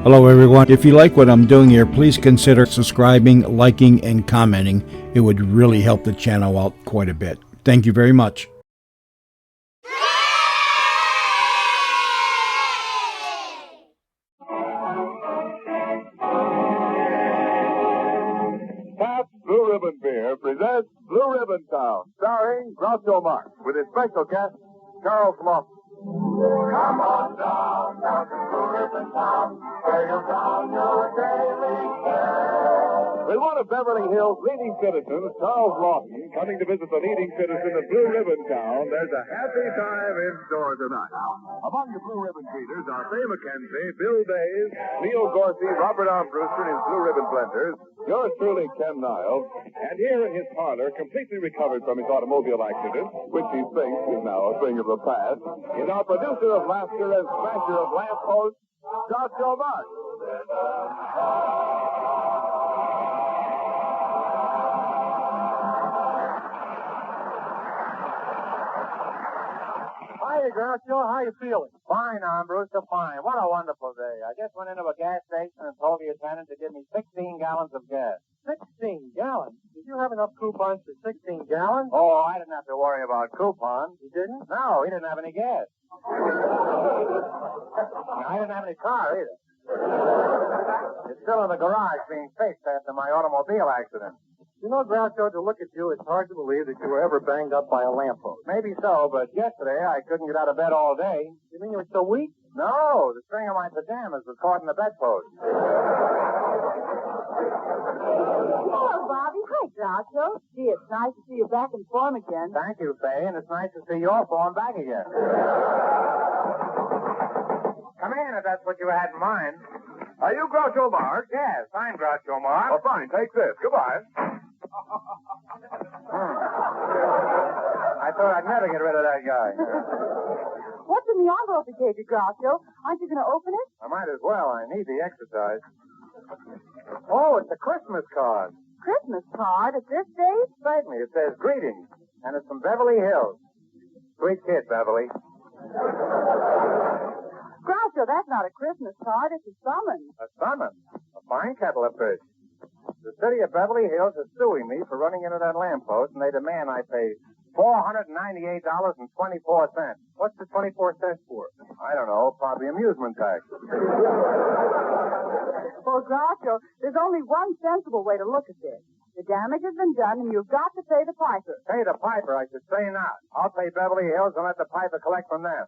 Hello, everyone. If you like what I'm doing here, please consider subscribing, liking, and commenting. It would really help the channel out quite a bit. Thank you very much. Pabst Blue Ribbon Beer presents Blue Ribbon Town, starring Groucho Marx, with his special guest, Charles Laughton. Come on down to Blue Ribbon Town, where you'll down your daily care. With one of Beverly Hills' leading citizens, Charles Laughton, coming to visit the leading citizen of Blue Ribbon Town, there's a happy time in store tonight. Among the Blue Ribbon greeters are Fay McKenzie, Bill Days, Leo Gorsey, Robert Armbruster and his Blue Ribbon Blenders, yours truly, Ken Niles, and here in his parlor, completely recovered from his automobile accident, which he thinks is now a thing of the past, is our producer of laughter and smasher of lampposts, Groucho Marx. Hiya, Groucho. How you feeling? Fine, Armbruster, fine. What a wonderful day. I just went into a gas station and told the attendant to give me 16 gallons of gas. 16 gallons? Did you have enough coupons for 16 gallons? Oh, I didn't have to worry about coupons. You didn't? No, he didn't have any gas. I didn't have any car either. It's still in the garage being fixed after my automobile accident. You know, Groucho, to look at you, it's hard to believe that you were ever banged up by a lamppost. Maybe so, but yesterday I couldn't get out of bed all day. You mean you were so weak? No, the string of my pajamas was caught in the bedpost. Hello, Bobby. Hi, Groucho. Gee, it's nice to see you back in form again. Thank you, Fay, and it's nice to see your form back again. Come in if that's what you had in mind. Are you Groucho Marx? Yes, I'm Groucho Marx. Oh, fine. Take this. Goodbye. I thought I'd never get rid of that guy. What's in the envelope he gave you, Groucho? Aren't you going to open it? I might as well. I need the exercise. Oh, it's a Christmas card. Christmas card at this date? Certainly. It says greetings, and it's from Beverly Hills. Sweet kid, Beverly. Groucho, that's not a Christmas card. It's a summons. A summons? A fine kettle of fish. The city of Beverly Hills is suing me for running into that lamppost, and they demand I pay $498.24. What's the 24 cents for? I don't know. Probably amusement tax. Well, Groucho, there's only one sensible way to look at this. The damage has been done, and you've got to pay the piper. Pay the piper? I should say not. I'll pay Beverly Hills and let the piper collect from them.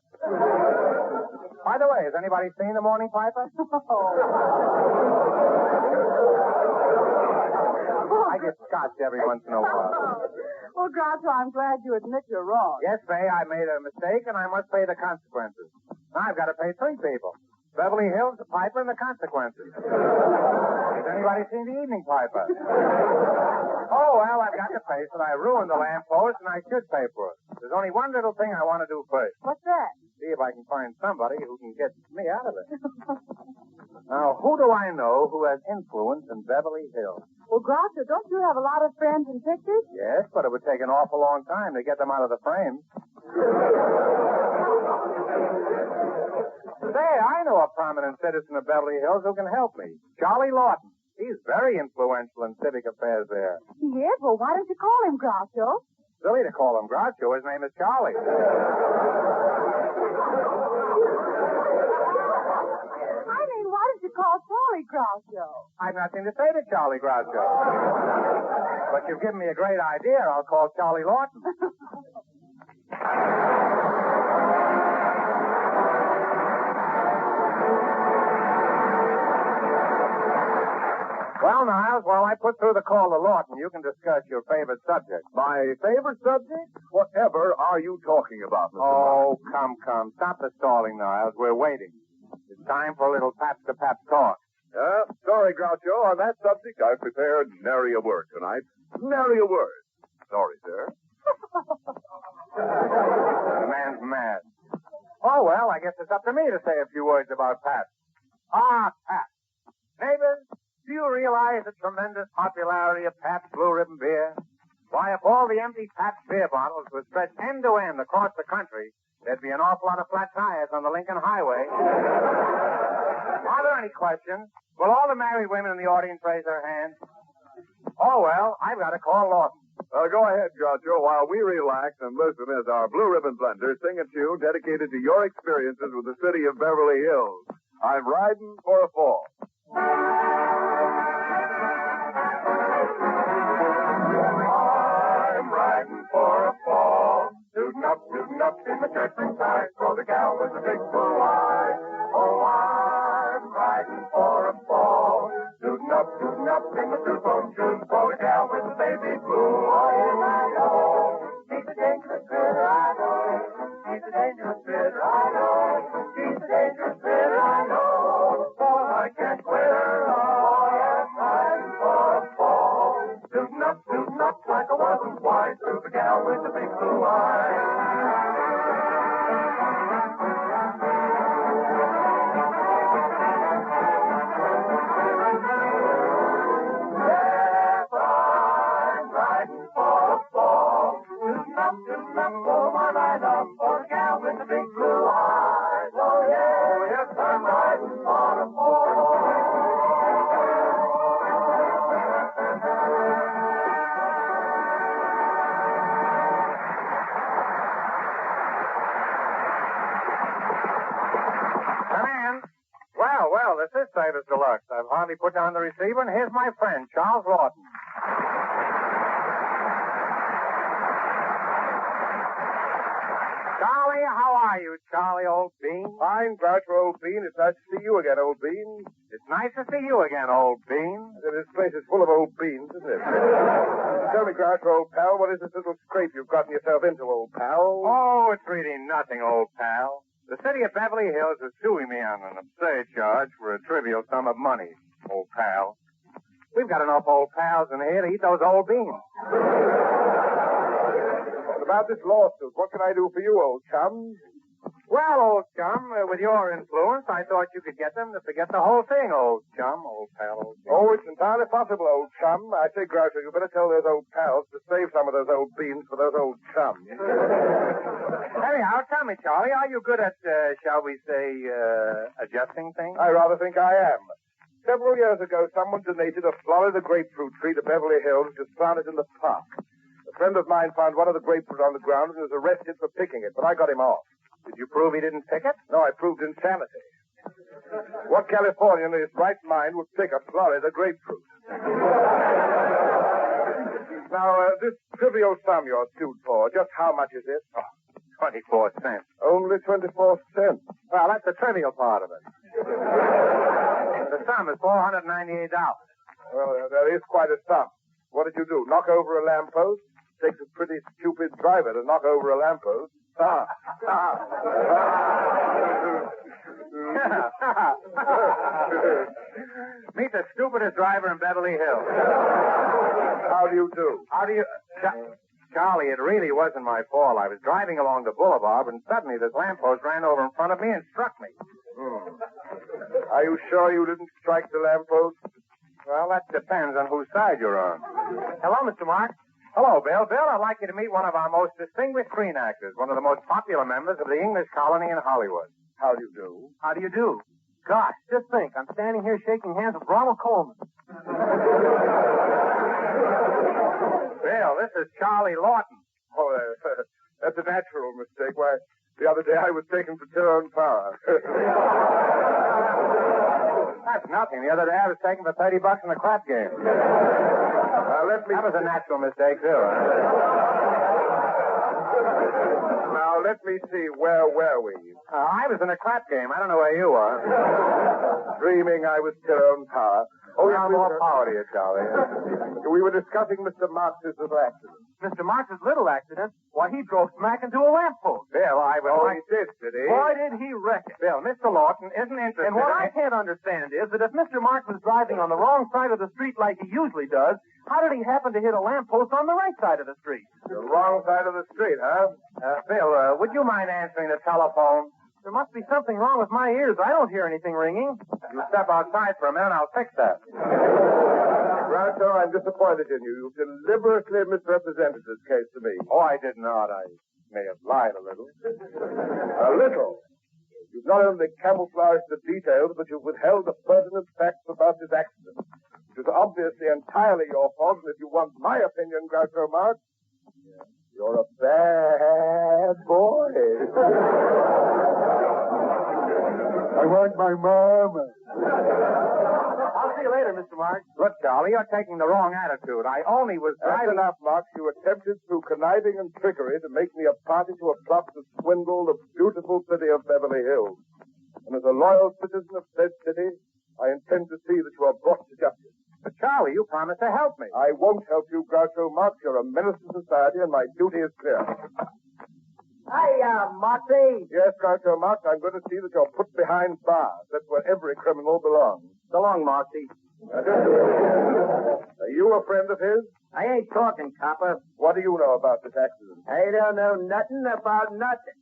By the way, has anybody seen the morning piper? I get scotched every once in a while. Well, Groucho, I'm glad you admit you're wrong. Yes, Fay, I made a mistake, and I must pay the consequences. Now I've got to pay three people. Beverly Hills, the piper, and the consequences. Has anybody seen the evening piper? Oh, well, I've got to pay, so I ruined the lamppost, and I should pay for it. There's only one little thing I want to do first. What's that? See if I can find somebody who can get me out of it. Now, who do I know who has influence in Beverly Hills? Well, Groucho, don't you have a lot of friends and pictures? Yes, but it would take an awful long time to get them out of the frames. Say, I know a prominent citizen of Beverly Hills who can help me. Charlie Laughton. He's very influential in civic affairs there. He is? Well, why don't you call him, Groucho? Silly to call him Groucho. His name is Charlie. I mean, why don't you call Charlie Groucho? I've nothing to say to Charlie Groucho. But you've given me a great idea. I'll call Charlie Laughton. Well, Niles, while I put through the call to Laughton, you can discuss your favorite subject. My favorite subject? Whatever are you talking about, Mr. Oh, come. Stop the stalling, Niles. We're waiting. It's time for a little paps-to-paps talk. Sorry, Groucho. On that subject, I've prepared nary a word tonight. Nary a word. Sorry, sir. The man's mad. Oh, well, I guess it's up to me to say a few words about Pabst. Ah, Pabst. Neighbors, do you realize the tremendous popularity of Pabst Blue Ribbon beer? Why, if all the empty Pabst beer bottles were stretched end to end across the country, there'd be an awful lot of flat tires on the Lincoln Highway. Are there any questions? Will all the married women in the audience raise their hands? Oh, well, I've got to call Laughton. Go ahead, Groucho, while we relax and listen as our Blue Ribbon Blenders sing a tune dedicated to your experiences with the city of Beverly Hills. I'm riding for a fall. I'm riding for a fall. Tootin' up in the church inside for the gal with the big blue eyes. Oh, I'm riding for a fall. Tootin' up in the two-tone shoes for the gal with the baby blue. Oh, yes, I know. She's a dangerous critter, I know. She's a dangerous critter, I know. She's a dangerous critter, I know. But I can't quit her. Oh, yes, I'm for a fall. Tootin' up like I wasn't wise to the gal with the big blue eyes. Well, this is Service Deluxe. I've hardly put down the receiver, and here's my friend, Charles Laughton. Charlie, how are you, Charlie, old bean? Fine, Groucho, old bean. It's nice to see you again, old bean. It's nice to see you again, old bean. This place is full of old beans, isn't it? Tell me, Groucho, old pal, what is this little scrape you've gotten yourself into, old pal? Oh, it's really nothing, old pal. The city of Beverly Hills is suing me on an absurd charge for a trivial sum of money, old pal. We've got enough old pals in here to eat those old beans. What about this lawsuit? What can I do for you, old chum? Well, old chum, with your influence, I thought you could get them to forget the whole thing, old chum, old pal, old chum. Oh, it's entirely possible, old chum. I say, Groucho, you better tell those old pals to save some of those old beans for those old chums. Anyhow, tell me, Charlie, are you good at, shall we say, adjusting things? I rather think I am. Several years ago, someone donated a Florida grapefruit tree to Beverly Hills to plant it in the park. A friend of mine found one of the grapefruit on the ground and was arrested for picking it, but I got him off. Did you prove he didn't pick it? No, I proved insanity. What Californian in his right mind would pick a Florida grapefruit? Now, this trivial sum you're sued for, just how much is it? Oh, 24 cents. Only 24 cents. Well, that's the trivial part of it. The sum is $498. Well, there is quite a sum. What did you do? Knock over a lamppost? Takes a pretty stupid driver to knock over a lamppost. Meet the stupidest driver in Beverly Hills. How do you do? Charlie, it really wasn't my fault. I was driving along the boulevard, and suddenly this lamppost ran over in front of me and struck me. Are you sure you didn't strike the lamppost? Well, that depends on whose side you're on. Hello, Mr. Mark. Hello, Bill. Bill, I'd like you to meet one of our most distinguished screen actors, one of the most popular members of the English colony in Hollywood. How do you do? How do you do? Gosh, just think. I'm standing here shaking hands with Ronald Coleman. Bill, this is Charlie Laughton. Oh, that's a natural mistake. Why, the other day I was taken for Tyrone Power. That's nothing. The other day I was taken for $30 in a crap game. That was a natural mistake, too. Now, let me see. Where were we? I was in a crap game. I don't know where you are. Dreaming I was Tyrone Power. Oh, yeah, more power to you, Charlie. We were discussing Mr. Marx's little accident. Mr. Marx's little accident? Why, he drove smack into a lamppost. Bill, I was... Oh, he did he? Boy, did he wreck it. Bill, Mr. Laughton isn't interested And what I can't understand is that if Mr. Marx was driving on the wrong side of the street like he usually does, how did he happen to hit a lamppost on the right side of the street? The wrong side of the street, huh? Bill, would you mind answering the telephone? There must be something wrong with my ears. I don't hear anything ringing. You step outside for a minute, I'll fix that. Groucho, I'm disappointed in you. You've deliberately misrepresented this case to me. Oh, I did not. I may have lied a little. A little? You've not only camouflaged the details, but you've withheld the pertinent facts about this accident. It was obviously entirely your fault, and if you want my opinion, Groucho Marx, you're a bad boy. I want my mama. I'll see you later, Mr. Marks. Look, Charlie, you're taking the wrong attitude. I only was That's driving... enough, Marx. You attempted through conniving and trickery to make me a party to a plot to swindle the beautiful city of Beverly Hills. And as a loyal citizen of said city, I intend to see that you are brought to justice. But, Charlie, you promised to help me. I won't help you, Groucho Marx. You're a menace to society, and my duty is clear. Hey, Moxie. Yes, Groucho Marx, I'm going to see that you're put behind bars. That's where every criminal belongs. So long, Moxie. Are you a friend of his? I ain't talking, copper. What do you know about this accident? I don't know nothing about nothing.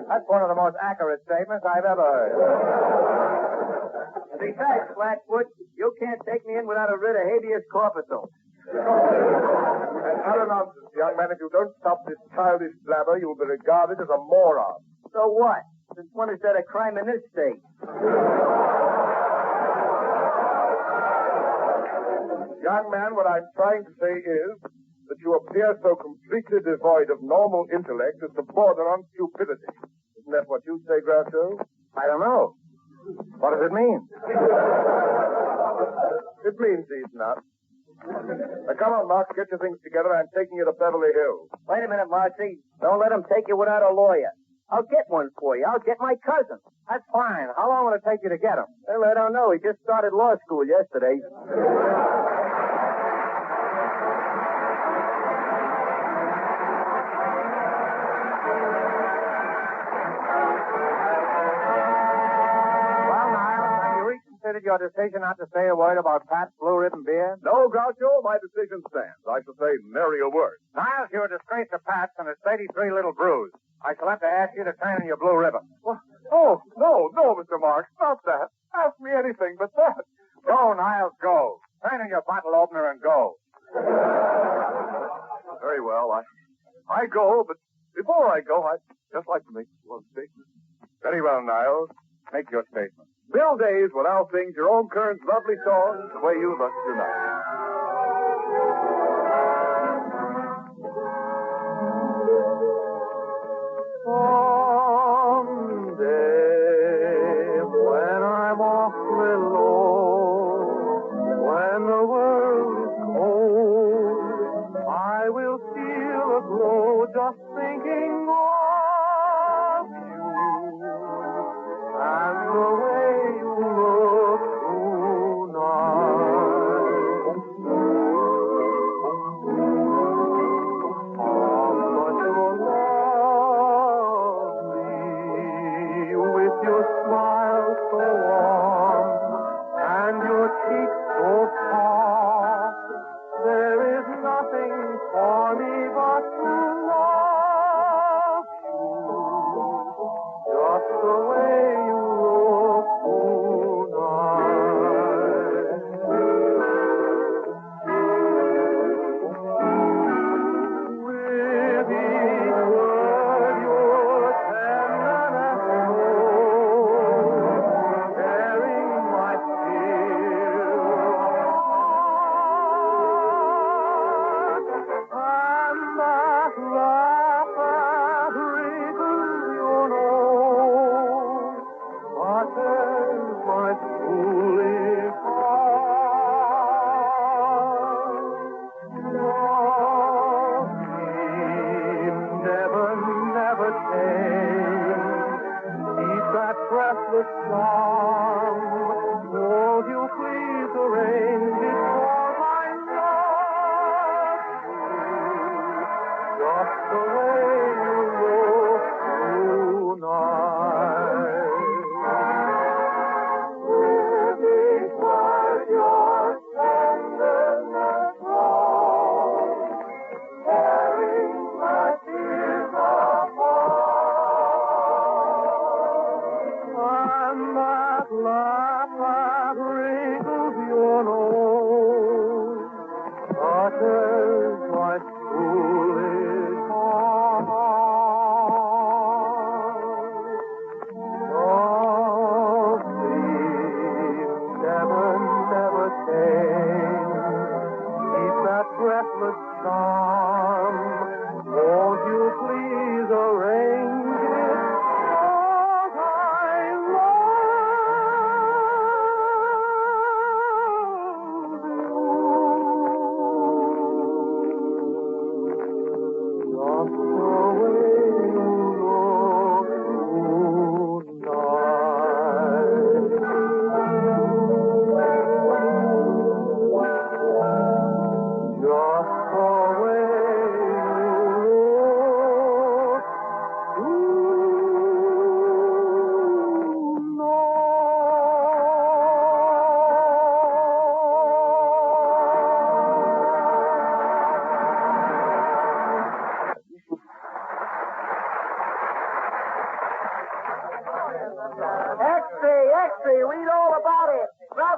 That's one of the most accurate statements I've ever heard. Besides, Flatfoot, you can't take me in without a writ of habeas corpus. And utter nonsense, young man. If you don't stop this childish blabber, you'll be regarded as a moron. So what? Since when is that a crime in this state? Young man, what I'm trying to say is that you appear so completely devoid of normal intellect as to border on stupidity. Isn't that what you say, Groucho? I don't know. What does it mean? It means these nuts. Now, come on, Mark, get your things together. I'm taking you to Beverly Hills. Wait a minute, Marcy. Don't let him take you without a lawyer. I'll get one for you. I'll get my cousin. That's fine. How long will it take you to get him? Well, I don't know. He just started law school yesterday. Considered your decision not to say a word about Pat's Blue Ribbon beer? No, Groucho, my decision stands. I shall say nary a word. Niles, you're a disgrace to Pat's and his 33 little brews. I shall have to ask you to turn in your blue ribbon. Well, oh, no, Mr. Marks, not that. Ask me anything but that. Go, Niles, go. Turn in your bottle opener and go. Very well, I go, but before I go, I'd just like to make one statement. Very well, Niles. Make your statement. Bill Days will now sing Jerome Kern's lovely song, The Way You Look Tonight. Someday, when I'm awfully low, when the world is cold, I will feel a glow just thinking of you and the way you look tonight. How much you're lovely with your smile so warm and your cheeks so soft. There is nothing for me but to love you just the way you look tonight. With each word your tenderness shows, sharing my still heart, and that laugh that wrinkles your nose, touches my foolish heart. Love me, never change. Keep that breathless charm. Won't you please arrange it, 'cause I love you just the way you look tonight. With each word your tenderness grows, carrying my tears apart, and that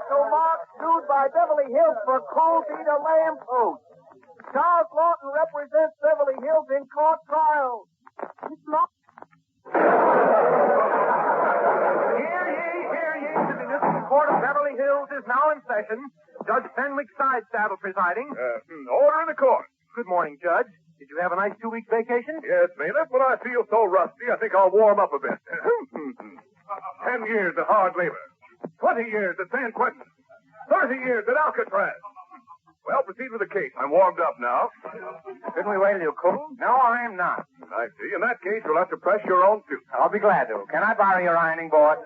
Groucho Marx sued by Beverly Hills for cruelty to lamppost. Charles Laughton represents Beverly Hills in court trial. It's not. Hear ye. The Municipal Court of Beverly Hills is now in session. Judge Fenwick Sidesaddle presiding. Order in the court. Good morning, Judge. Did you have a nice 2-week vacation? Yes, Maynard, but I feel so rusty, I think I'll warm up a bit. 10 years of hard labor. 20 years at San Quentin. 30 years at Alcatraz. Well, proceed with the case. I'm warmed up now. Didn't we wait till you cool? No, I am not. I see. In that case, you'll have to press your own suit. I'll be glad to. Can I borrow your ironing board?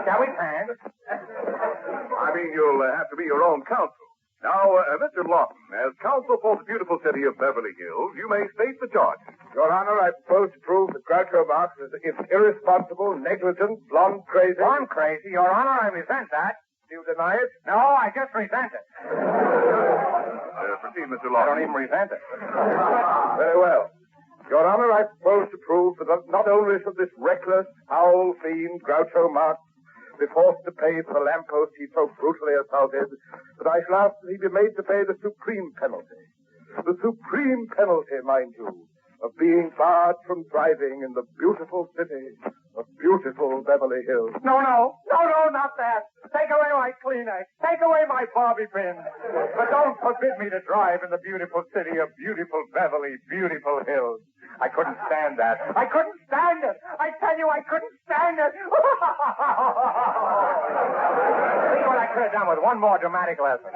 Shall we pan? I mean, you'll have to be your own counsel. Now, Mr. Laughton, as counsel for the beautiful city of Beverly Hills, you may state the charge. Your Honor, I propose to prove that Groucho Marx is irresponsible, negligent, blonde crazy. Blonde crazy? Your Honor, I resent that. Do you deny it? No, I just resent it. Proceed, Mr. I Laughton. don't even resent it. Very well. Your Honor, I propose to prove that not only should this reckless, foul fiend, Groucho Marx, be forced to pay for the lamppost he so brutally assaulted, but I shall ask that he be made to pay the supreme penalty. The supreme penalty, mind you, of being barred from driving in the beautiful city of beautiful Beverly Hills. No, not that. Take away my Kleenex. Take away my bobby pins. But don't forbid me to drive in the beautiful city of beautiful Beverly, beautiful Hills. I couldn't stand that. I couldn't stand it. I tell you, I couldn't stand it. See what I could have done with one more dramatic lesson.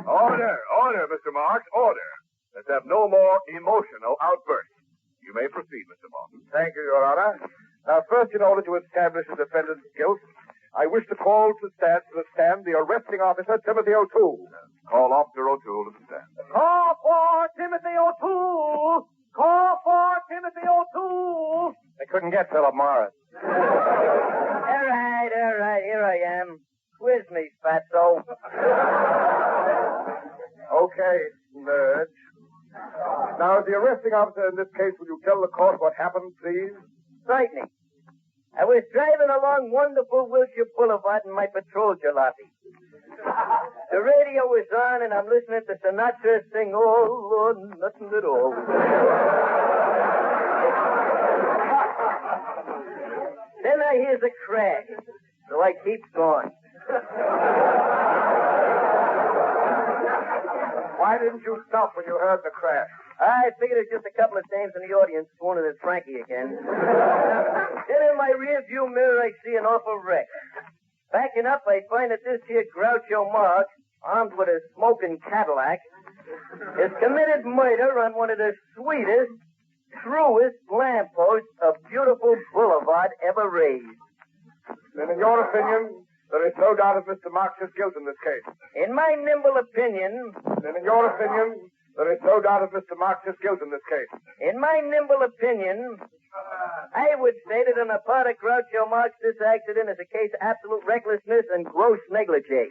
Order, Mr. Marx, order. Let's have no more emotional outbursts. You may proceed, Mr. Martin. Thank you, Your Honor. Now, first, in order to establish the defendant's guilt, I wish to call to the stand the arresting officer, Timothy O'Toole. Call Officer O'Toole to the stand. Call for Timothy O'Toole! Call for Timothy O'Toole! They couldn't get Philip Morris. All right. Here I am. Quiz me, fatso. Okay, Merge. Now, as the arresting officer in this case, will you tell the court what happened, please? Frightening. I was driving along wonderful Wilshire Boulevard in my patrol jalopy. The radio was on, and I'm listening to Sinatra sing All or Nothing at All. Then I hears a crash, so I keep going. Why didn't you stop when you heard the crash? I figured it was just a couple of dames in the audience swooning at Frankie again. Then in my rear view mirror, I see an awful wreck. Backing up, I find that this here Groucho Marx, armed with a smoking Cadillac, has committed murder on one of the sweetest, truest lampposts of beautiful boulevard ever raised. Then, in your opinion, there is no doubt of Mr. Marx's guilt in this case. In my nimble opinion... Then, in your opinion, there is no doubt of Mr. Marx's guilt in this case. In my nimble opinion, I would say that on the part of Groucho Marx, this accident is a case of absolute recklessness and gross negligee.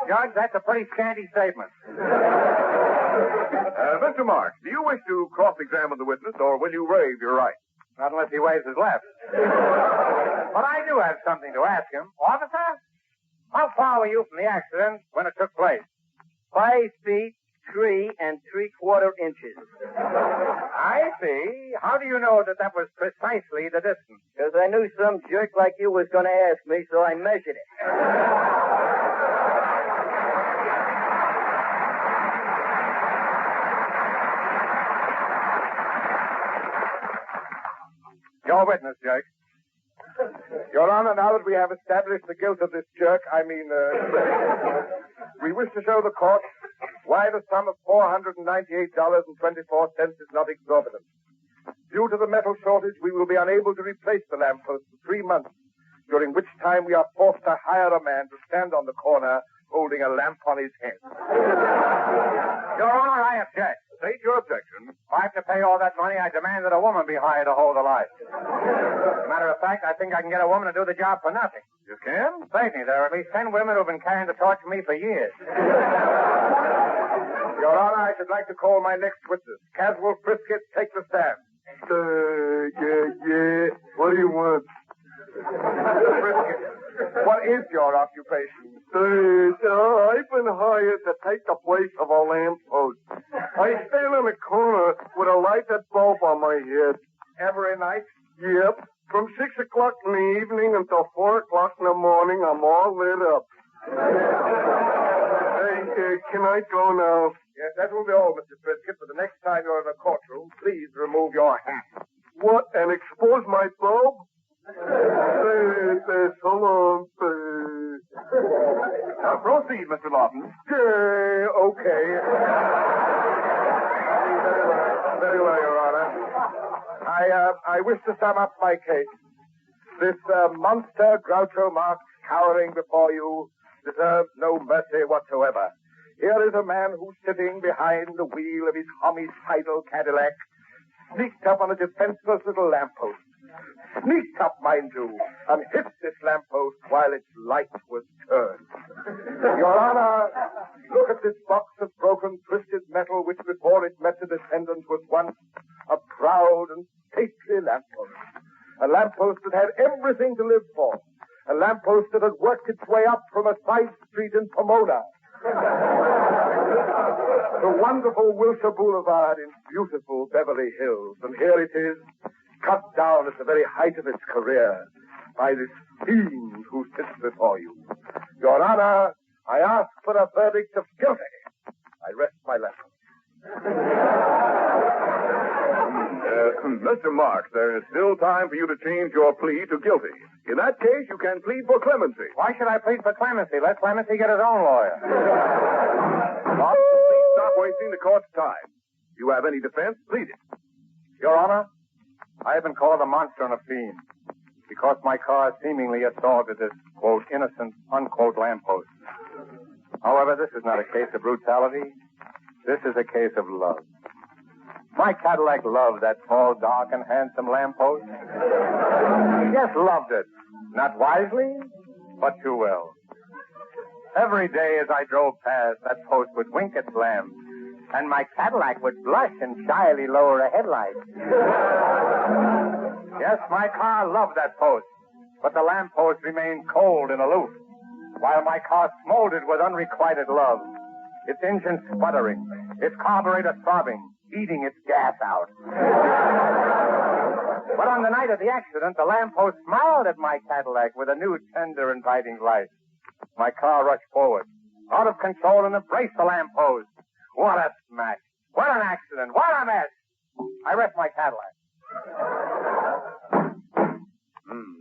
Judge, that's a pretty scanty statement. Mr. Marx, do you wish to cross-examine the witness, or will you waive your right? Not unless he waves his left. But I do have something to ask him. Officer, how far were you from the accident when it took place? 5 feet, 3 3/4 inches. I see. How do you know that was precisely the distance? Because I knew some jerk like you was going to ask me, so I measured it. Your witness, Jake. Your Honor, now that we have established the guilt of this jerk, we wish to show the court why the sum of $498.24 is not exorbitant. Due to the metal shortage, we will be unable to replace the lamppost for 3 months, during which time we are forced to hire a man to stand on the corner holding a lamp on his head. Your Honor, I object. State your objection. If I have to pay all that money, I demand that a woman be hired to hold the light. As a matter of fact, I think I can get a woman to do the job for nothing. You can? Certainly, there are at least 10 women who've been carrying the torch for me for years. Your Your Honor, I should like to call my next witness. Caswell Frisket, take the stand. Yeah. What do you want? Frisket, what is your occupation? I've been hired to take the place of a lamppost. I stand in the corner with a lighted bulb on my head. Every night? Yep. From 6 o'clock in the evening until 4 o'clock in the morning, I'm all lit up. Hey, can I go now? Yes, that will be all, Mr. Frisket. For the next time you're in a courtroom, please remove your hat. What, and expose my bulb? So long. Now, proceed, Mr. Laughton. Okay. Very well, Your Honor. I wish to sum up my case. This monster, Groucho Marx, cowering before you, deserves no mercy whatsoever. Here is a man who's sitting behind the wheel of his homicidal Cadillac, sneaked up on a defenseless little lamppost. Sneaked up, mind you, and hit this lamppost while its light was turned. Your Honor, look at this box of broken, twisted metal which before it met the descendants was once a proud and stately lamppost. A lamppost that had everything to live for. A lamppost that had worked its way up from a side street in Pomona. The wonderful Wilshire Boulevard in beautiful Beverly Hills. And here it is, cut down at the very height of its career by this fiend who sits before you. Your Honor, I ask for a verdict of guilty. I rest my letter. Mr. Marks, there is still time for you to change your plea to guilty. In that case, you can plead for clemency. Why should I plead for clemency? Let Clemency get his own lawyer. Please stop wasting the court's time. If you have any defense, plead it. Your Honor, I have been called a monster and a fiend because my car seemingly assaulted this, quote, innocent, unquote, lamppost. However, this is not a case of brutality. This is a case of love. My Cadillac loved that tall, dark, and handsome lamppost. Yes, loved it. Not wisely, but too well. Every day as I drove past, that post would wink its lamp, and my Cadillac would blush and shyly lower a headlight. Yes, my car loved that post, but the lamppost remained cold and aloof, while my car smoldered with unrequited love, its engine sputtering, its carburetor throbbing, eating its gas out. But on the night of the accident, the lamppost smiled at my Cadillac with a new, tender, inviting light. My car rushed forward, out of control, and embraced the lamppost. What a smash! What an accident! What a mess! I rest my Cadillac.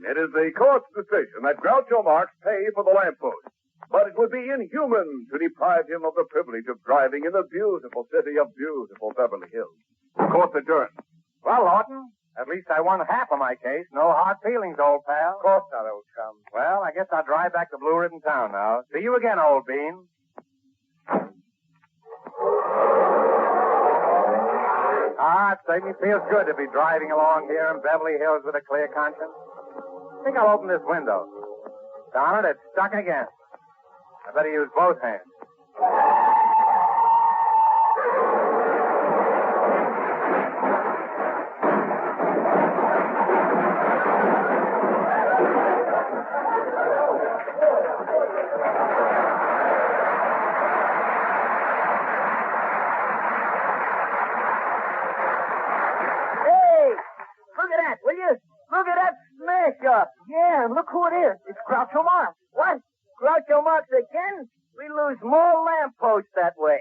It is the court's decision that Groucho Marx pay for the lamppost. But it would be inhuman to deprive him of the privilege of driving in the beautiful city of beautiful Beverly Hills. Court's adjourned. Well, Laughton, at least I won half of my case. No hard feelings, old pal. Of course not, old chum. Well, I guess I'll drive back to Blue Ribbon Town now. See you again, old bean. It certainly feels good to be driving along here in Beverly Hills with a clear conscience. I think I'll open this window. Darn it, it's stuck again. I better use both hands. Hey, look at that, will you? Look at that smash up. Yeah, and look who it is. It's Groucho Marx. What? Groucho Marx again? We lose more lampposts that way.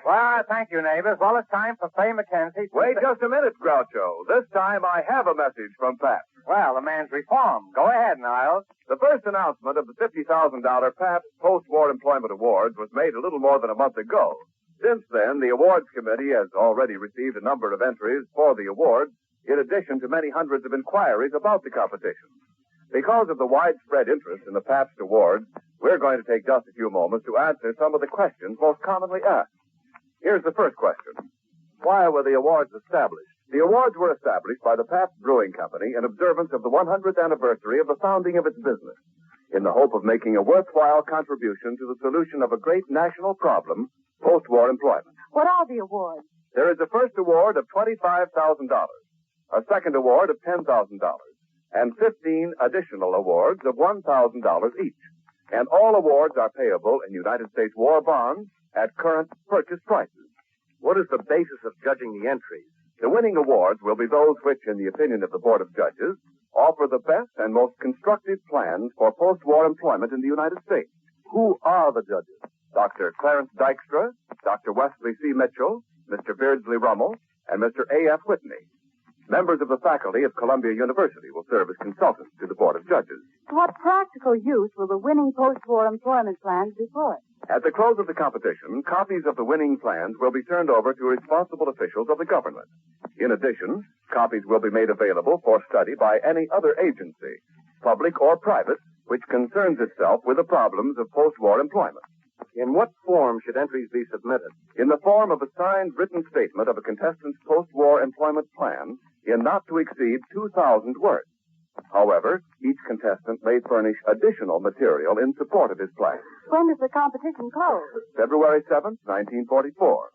Well, thank you, neighbors. Well, it's time for Fay McKenzie. Wait just a minute, Groucho. This time I have a message from Pap. Well, the man's reformed. Go ahead, Niles. The first announcement of the $50,000 Pabst Post-War Employment Awards was made a little more than a month ago. Since then, the awards committee has already received a number of entries for the awards, in addition to many hundreds of inquiries about the competition. Because of the widespread interest in the Pabst Awards, we're going to take just a few moments to answer some of the questions most commonly asked. Here's the first question. Why were the awards established? The awards were established by the Pabst Brewing Company in observance of the 100th anniversary of the founding of its business, in the hope of making a worthwhile contribution to the solution of a great national problem, post-war employment. What are the awards? There is a first award of $25,000, a second award of $10,000, and 15 additional awards of $1,000 each. And all awards are payable in United States war bonds at current purchase prices. What is the basis of judging the entries? The winning awards will be those which, in the opinion of the Board of Judges, offer the best and most constructive plans for post-war employment in the United States. Who are the judges? Dr. Clarence Dykstra, Dr. Wesley C. Mitchell, Mr. Beardsley Rummel, and Mr. A.F. Whitney. Members of the faculty of Columbia University will serve as consultants to the Board of Judges. What practical use will the winning post-war employment plans be put? At the close of the competition, copies of the winning plans will be turned over to responsible officials of the government. In addition, copies will be made available for study by any other agency, public or private, which concerns itself with the problems of post-war employment. In what form should entries be submitted? In the form of a signed written statement of a contestant's post-war employment plan in not to exceed 2,000 words. However, each contestant may furnish additional material in support of his plan. When does the competition close? February 7th, 1944.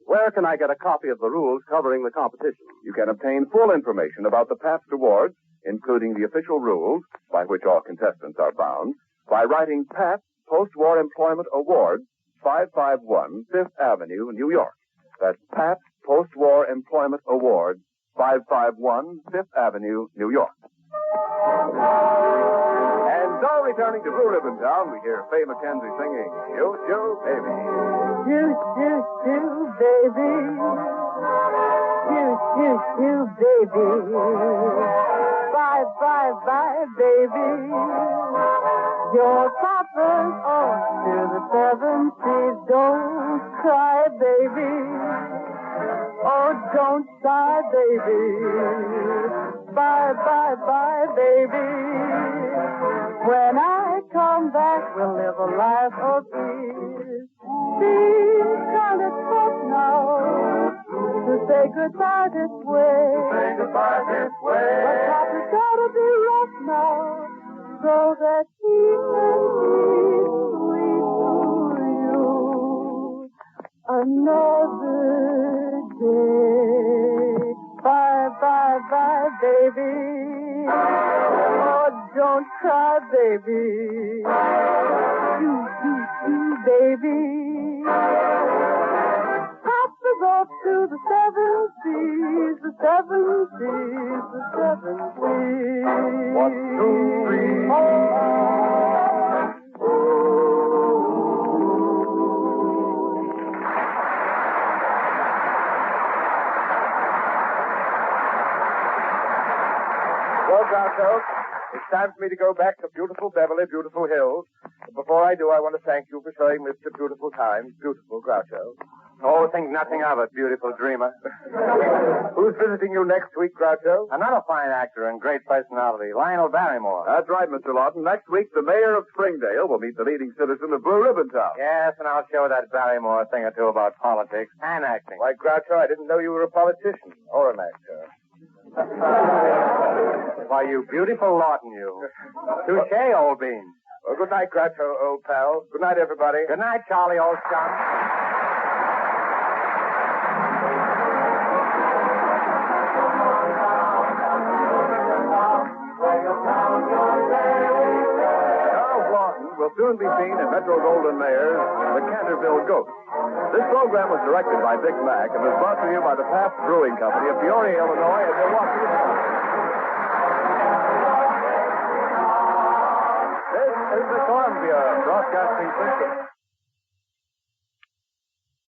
Where can I get a copy of the rules covering the competition? You can obtain full information about the Pabst Awards, including the official rules by which all contestants are bound, by writing Pabst Post-War Employment Awards, 551 Fifth Avenue, New York. That's Pabst Post-War Employment Awards, 551 Fifth Avenue, New York. And so, returning to Blue Ribbon Town, we hear Faye McKenzie singing, Shoo, Shoo, Baby. Shoo, shoo, shoo, baby. Shoo, shoo, shoo, baby. Bye, bye, bye, baby. Your papa's off to the 7th sea. Don't cry, baby. Oh, don't sigh, baby. Bye, bye, bye, baby. When I come back, we'll live a life of peace. Seems kind of tough now to say goodbye this way. Say goodbye this way. But Papa's gotta be rough now so that he can be sweet to you another day. Bye, bye, bye, baby. Oh, don't cry, baby. Baby. Papa's off to the 7 seas, the 7 seas, the 7 seas. 1, 2, 3. Well, Groucho, it's time for me to go back to beautiful Beverly, beautiful Hills. But before I do, I want to thank you for showing Mr. Beautiful Times, beautiful Groucho. Oh, think nothing of it, beautiful dreamer. Who's visiting you next week, Groucho? Another fine actor and great personality, Lionel Barrymore. That's right, Mr. Laughton. Next week, the mayor of Springdale will meet the leading citizen of Blue Ribbon Town. Yes, and I'll show that Barrymore a thing or two about politics and acting. Why, Groucho, I didn't know you were a politician or an actor. Why, you beautiful Lawton, you. Touche, old bean. Well, good night, Groucho, old pal. Good night, everybody. Good night, Charlie, old chum. Charles Laughton will soon be seen in Metro Goldwyn Mayer's The Canterville Ghost. This program was directed by Dick Mack and was brought to you by the Pabst Brewing Company of Peoria, Illinois, and Milwaukee, Wisconsin. This is the Columbia Broadcasting System.